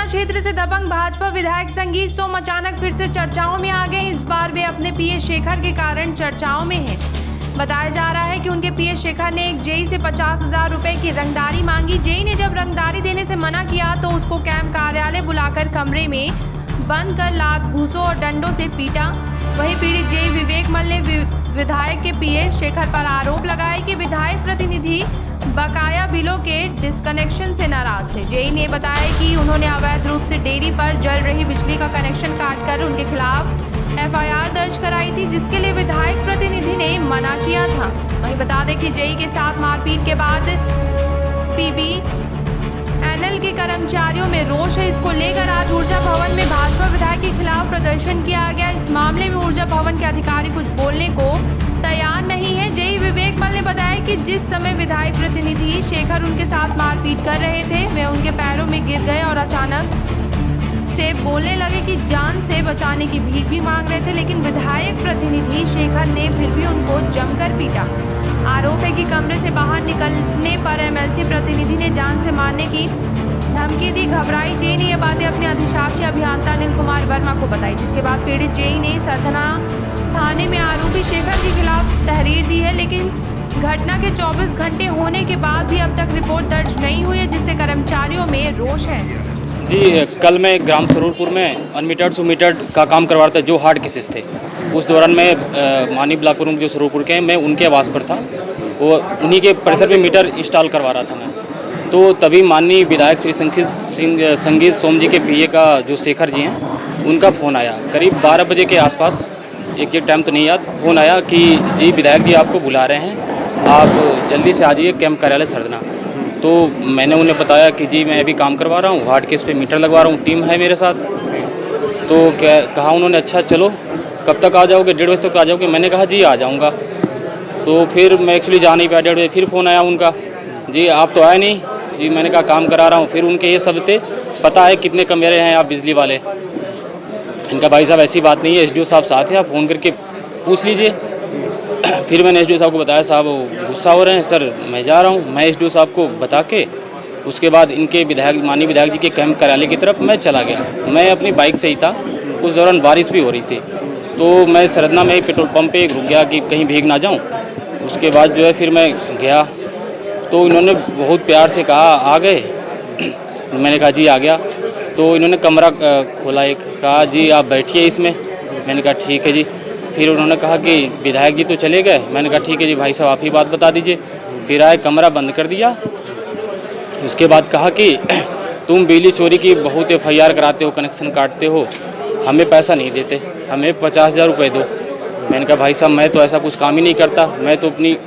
सरधना क्षेत्र से दबंग भाजपा विधायक संगीत सोम अचानक फिर से चर्चाओं में आ गए। इस बार वे अपने पीए शेखर के कारण चर्चाओं में हैं। बताया जा रहा है कि उनके पीए शेखर ने एक जेई से 50,000 रुपए की रंगदारी मांगी। जेई ने जब रंगदारी देने से मना किया तो उसको कैंप कार्यालय बुलाकर कमरे में बंद कर लात घूंसों और डंडों से पीटा। वहीं पीड़ित जेई विवेक मल ने विधायक के पीए शेखर पर आरोप लगाए कि विधायक प्रतिनिधि बकाया बिलों के डिस्कनेक्शन से नाराज थे। जेई ने बताया कि उन्होंने अवैध रूप से डेयरी पर जल रही बिजली का कनेक्शन काटकर उनके खिलाफ एफआईआर दर्ज कराई थी, जिसके लिए विधायक प्रतिनिधि ने मना किया था। वहीं बता दें कि जेई के साथ मारपीट के बाद पीबीएनएल के कर्मचारियों में रोष है। इसको लेकर आज ऊर्जा भवन में भाजपा विधायक के खिलाफ प्रदर्शन किया गया। इस मामले में ऊर्जा भवन के अधिकारी कुछ बोलने को तैयार नहीं है। जेई विवेक मल ने बताया कि जिस समय विधायक प्रतिनिधि शेखर उनके साथ मारपीट कर रहे थे, वे उनके पैरों में गिर गए और अचानक से बोलने लगे कि जान से बचाने की भीख भी मांग रहे थे, लेकिन विधायक प्रतिनिधि शेखर ने फिर भी उनको जमकर पीटा। आरोप है कि कमरे से बाहर निकलने पर एमएलसी प्रतिनिधि ने जान से मारने की धमकी दी। घबराई जेई ने ये बातें अपने अधिशासी अभियंता अनिल कुमार वर्मा को बताई, जिसके बाद पीड़ित जेई ने सरधना थाने में आरोपी शेखर के खिलाफ तहरीर दी है, लेकिन घटना के 24 घंटे होने के बाद भी अब तक रिपोर्ट दर्ज नहीं हुई है, जिससे कर्मचारियों में रोष है। जी, कल मैं ग्राम सरूरपुर में अनमीटर्ड सुमीटर्ड का काम करवा रहा था, जो हार्ड केसेस थे। उस दौरान मैं मानी ब्लॉक प्रमुख जो सरूरपुर के हैं, मैं उनके आवास पर था। वो उन्हीं के परिसर में मीटर इंस्टॉल करवा रहा था मैं। तो तभी माननीय विधायक श्री संगीत सोम जी के पीए का जो शेखर जी हैं, उनका फ़ोन आया करीब 12 बजे के आसपास। एग्जैक्ट टाइम तो नहीं याद। फ़ोन आया कि जी विधायक जी आपको बुला रहे हैं, आप जल्दी से आ जाइए कैंप कार्यालय सरधना। तो मैंने उन्हें बताया कि जी मैं अभी काम करवा रहा हूँ, हार्ड केस पे मीटर लगवा रहा हूँ, टीम है मेरे साथ। तो क्या कहा उन्होंने, अच्छा चलो कब तक आ जाओगे, 1:30 बजे तक आ जाओगे। मैंने कहा जी आ जाऊँगा। तो फिर मैं एक्चुअली जा नहीं पाया। 1:30 बजे फिर फ़ोन आया उनका, जी आप तो आए नहीं। जी मैंने कहा काम करा रहा हूँ। फिर उनके ये सब थे, पता है कितने कमरे हैं आप बिजली वाले। इनका भाई साहब ऐसी बात नहीं है, एसडीओ साहब साथ हैं, आप फ़ोन करके पूछ लीजिए। फिर मैंने एसडीओ साहब को बताया, साहब गुस्सा हो रहे हैं सर, मैं जा रहा हूँ। मैं एसडीओ साहब को बता के उसके बाद इनके माननीय विधायक जी के कैंप कार्यालय की तरफ मैं चला गया। मैं अपनी बाइक से ही था, उस दौरान बारिश भी हो रही थी। तो मैं सरधना में पेट्रोल पंप पे रुक गया कि कहीं भीग ना जाऊँ। उसके बाद जो है फिर मैं गया, तो इन्होंने बहुत प्यार से कहा आ गए। मैंने कहा जी आ गया। तो इन्होंने कमरा खोला, एक कहा जी आप बैठिए इसमें। मैंने कहा ठीक है जी। फिर उन्होंने कहा कि विधायक जी तो चले गए। मैंने कहा ठीक है जी भाई साहब आप ही बात बता दीजिए। फिर आए, कमरा बंद कर दिया। उसके बाद कहा कि तुम बिजली चोरी की बहुत एफआईआर कराते हो, कनेक्शन काटते हो, हमें पैसा नहीं देते, हमें 50,000 रुपये दो। मैंने कहा भाई साहब मैं तो ऐसा कुछ काम ही नहीं करता, मैं तो अपनी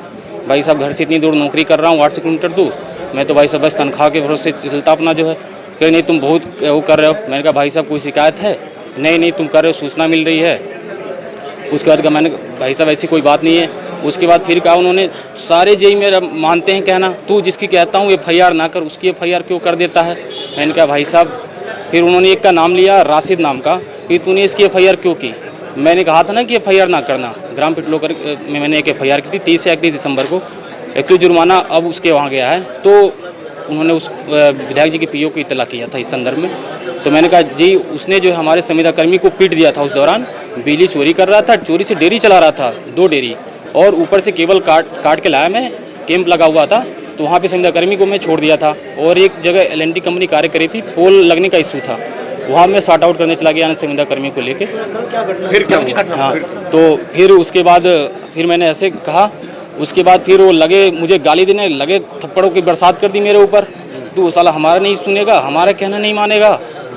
भाई साहब घर से इतनी दूर नौकरी कर रहा हूँ, 8 किलोमीटर दूर। मैं तो भाई साहब बस तनख्वाह के भरोसे चलता अपना जो है। कहीं नहीं तुम बहुत वो कर रहे हो। मैंने कहा भाई साहब कोई शिकायत है? नहीं तुम कर रहे हो, सूचना मिल रही है। उसके बाद कहा मैंने भाई साहब ऐसी कोई बात नहीं है। उसके बाद फिर कहा उन्होंने, सारे जेई मेरा मानते हैं कहना, तू जिसकी कहता हूँ एफआईआर ना कर, उसकी एफआईआर क्यों कर देता है। मैंने कहा भाई साहब, फिर उन्होंने एक का नाम लिया राशिद नाम का, कि तूने इसकी एफआईआर क्यों की। मैंने कहा था ना कि एफआईआर ना करना। ग्राम पिटलोकर में मैंने एक एफआईआर की थी 30 से 31 दिसंबर को। एक्चुअली जुर्माना अब उसके वहाँ गया है। तो उन्होंने उस विधायक जी के पीओ को इत्तला किया था इस संदर्भ में। तो मैंने कहा जी उसने जो हमारे संविदा कर्मी को पीट दिया था, उस दौरान बिजली चोरी कर रहा था, चोरी से डेयरी चला रहा था, 2 डेयरी, और ऊपर से केबल काट के लाया। मैं कैंप लगा हुआ था, तो वहाँ पे संविदा कर्मी को मैं छोड़ दिया था। और एक जगह LNT कंपनी कार्य करी थी, पोल लगने का इशू था, वहाँ मैं सॉर्ट आउट करने चला गया संविदा कर्मी को लेके। फिर क्या हुआ? हाँ, तो फिर उसके बाद फिर मैंने ऐसे कहा। उसके बाद फिर वो लगे मुझे गाली देने लगे, थप्पड़ों की बरसात कर दी मेरे ऊपर। तू साला हमारा नहीं सुनेगा, हमारा कहना नहीं मानेगा,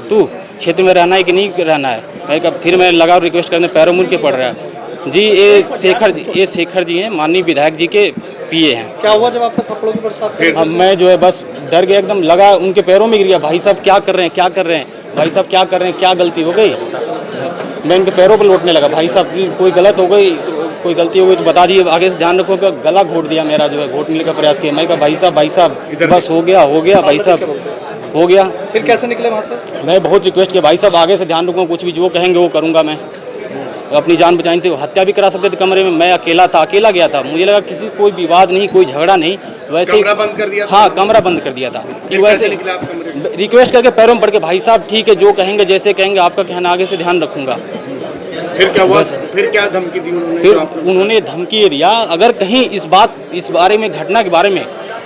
तू क्षेत्र में रहना है कि नहीं रहना है। मैं कहा, फिर मैं लगा रिक्वेस्ट करने, पैरों मुड़ के पड़ रहा है। जी ये शेखर जी हैं, माननीय विधायक जी के पीए हैं। क्या हुआ जब आपका थप्पड़ों की बरसात? अब मैं जो है बस डर गया, एकदम लगा उनके पैरों में गिर गया। भाई साहब क्या कर रहे हैं, क्या कर रहे हैं, भाई साहब क्या कर रहे हैं, क्या गलती हो गई। मैं इनके पैरों पर लौटने लगा, भाई साहब कोई गलत हो गई, कोई गलती हो गई तो बता दीजिए, आगे से ध्यान रखो। गला घोट दिया मेरा, जो है घोटने का प्रयास किया। मैं कहा भाई साहब बस हो गया भाई साहब हो गया। फिर कैसे निकले वहाँ से? मैं बहुत रिक्वेस्ट किया, भाई साहब आगे से ध्यान रखो, कुछ भी जो कहेंगे वो करूँगा मैं। अपनी जान बचानी थी, हत्या भी करा सकते थे कमरे में। मैं अकेला था, अकेला गया था, मुझे लगा किसी कोई विवाद नहीं, कोई झगड़ा नहीं, वैसे कमरा बंद कर दिया था? हाँ, कमरा बंद कर दिया था। फिर वैसे कैसे निकले आप कमरे से? रिक्वेस्ट करके पैरों में पड़ के, भाई साहब ठीक है, जो कहेंगे जैसे कहेंगे, आपका कहना आगे से ध्यान रखूंगा। फिर क्या हुआ? फिर क्या धमकी दी उन्होंने? फिर जो आपने- उन्होंने धमकी ये दिया, अगर कहीं इस बारे में, घटना के बारे में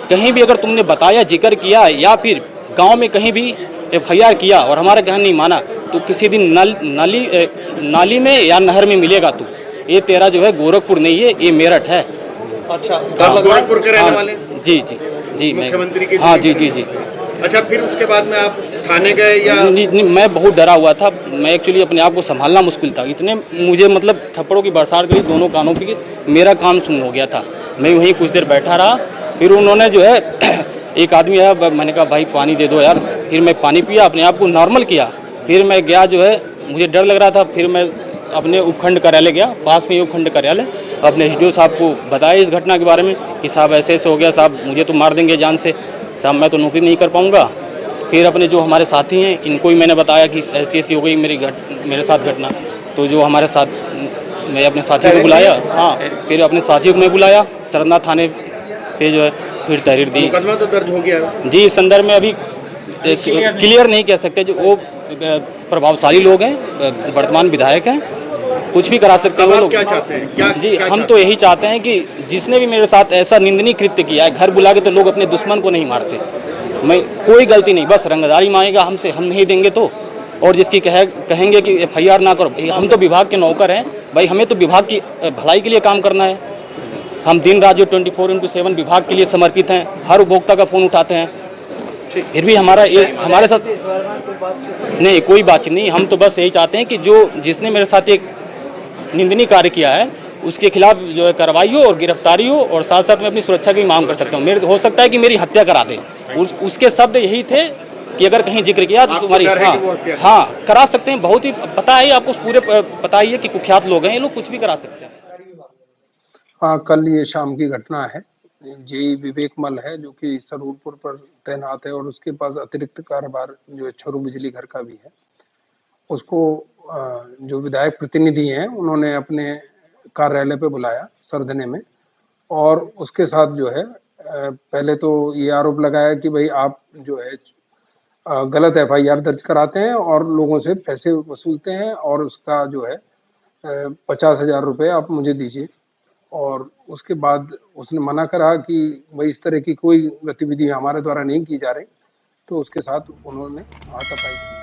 कहीं भी अगर तुमने बताया, जिक्र किया, या फिर गांव में कहीं भी FIR किया और हमारा कहना नहीं माना, तो किसी दिन नाली में या नहर में मिलेगा तू। ये तेरा जो है गोरखपुर नहीं है, ये मेरठ है। अच्छा, आप गोरखपुर के रहने वाले? जी जी जी, मुख्यमंत्री के? हाँ जी जी जी। अच्छा, फिर उसके बाद में आप थाने गए या? नहीं, मैं बहुत डरा हुआ था। मैं एक्चुअली अपने आप को संभालना मुश्किल था, इतने मुझे मतलब थप्पड़ों की बरसात करी दोनों कानों की, मेरा कान सुन हो गया था। मैं वहीं कुछ देर बैठा रहा, फिर उन्होंने जो है एक आदमी आया, मैंने कहा भाई पानी दे दो यार। फिर मैं पानी पिया, अपने आप को नॉर्मल किया। फिर मैं गया, जो है मुझे डर लग रहा था, फिर मैं अपने उपखंड कार्यालय गया, पास में ही उपखंड कार्यालय, अपने SDO साहब को बताया इस घटना के बारे में कि साहब ऐसे ऐसे हो गया, साहब मुझे तो मार देंगे जान से, साहब मैं तो नौकरी नहीं कर पाऊँगा। फिर अपने जो हमारे साथी हैं, इनको ही मैंने बताया कि ऐसी ऐसी हो गई मेरे साथ घटना। तो जो हमारे साथ, मैं अपने साथियों को बुलाया, हाँ, फिर अपने साथियों को मैं बुलाया सरना थाने पे, जो है फिर तहरीर दी। मुकदमा तो दर्ज हो गया है? जी, इस संदर्भ में अभी क्लियर नहीं कह सकते, जो वो प्रभावशाली लोग हैं, वर्तमान विधायक हैं, कुछ भी करा सकते हैं वो आप लोग। क्या चाहते हैं? क्या जी, क्या हम चाहते तो यही चाहते हैं कि जिसने भी मेरे साथ ऐसा निंदनीय कृत्य किया है, घर बुला के तो लोग अपने दुश्मन को नहीं मारते। मैं कोई गलती नहीं, बस रंगदारी मांगेगा हमसे, हम नहीं देंगे तो, और जिसकी कहेंगे कि FIR ना करो, हम तो विभाग के नौकर हैं भाई, हमें तो विभाग की भलाई के लिए काम करना है। हम दिन रात जो 24/7 विभाग के लिए समर्पित हैं, हर उपभोक्ता का फ़ोन उठाते हैं। फिर भी हमारे साथ नहीं, कोई बातचीत नहीं। हम तो बस यही चाहते हैं कि जिसने मेरे साथ एक निंदनीय कार्य किया है, उसके खिलाफ जो है कार्रवाई हो और गिरफ्तारी हो, और साथ साथ मैं अपनी सुरक्षा की मांग कर सकता हूँ। हो सकता है कि मेरी हत्या करा दे। उसके शब्द यही थे कि अगर कहीं जिक्र किया तो तुम्हारी, हाँ, करा सकते हैं। बहुत ही पता है आपको, पूरे पता ही है कि कुख्यात लोग हैं ये लोग, कुछ भी करा सकते हैं। हाँ, कल ये शाम की घटना है। जेई विवेक मल है, जो कि सरूरपुर पर तैनात है, और उसके पास अतिरिक्त कार्यभार जो है छरू बिजली घर का भी है। उसको जो विधायक प्रतिनिधि हैं, उन्होंने अपने कार्यालय पे बुलाया सरधने में, और उसके साथ जो है पहले तो ये आरोप लगाया कि भाई आप जो है गलत FIR दर्ज कराते हैं और लोगों से पैसे वसूलते हैं, और उसका जो है 50,000 रुपये आप मुझे दीजिए। और उसके बाद उसने मना करा कि भाई इस तरह की कोई गतिविधि हमारे द्वारा नहीं की जा रही, तो उसके साथ उन्होंने हाथापाई की।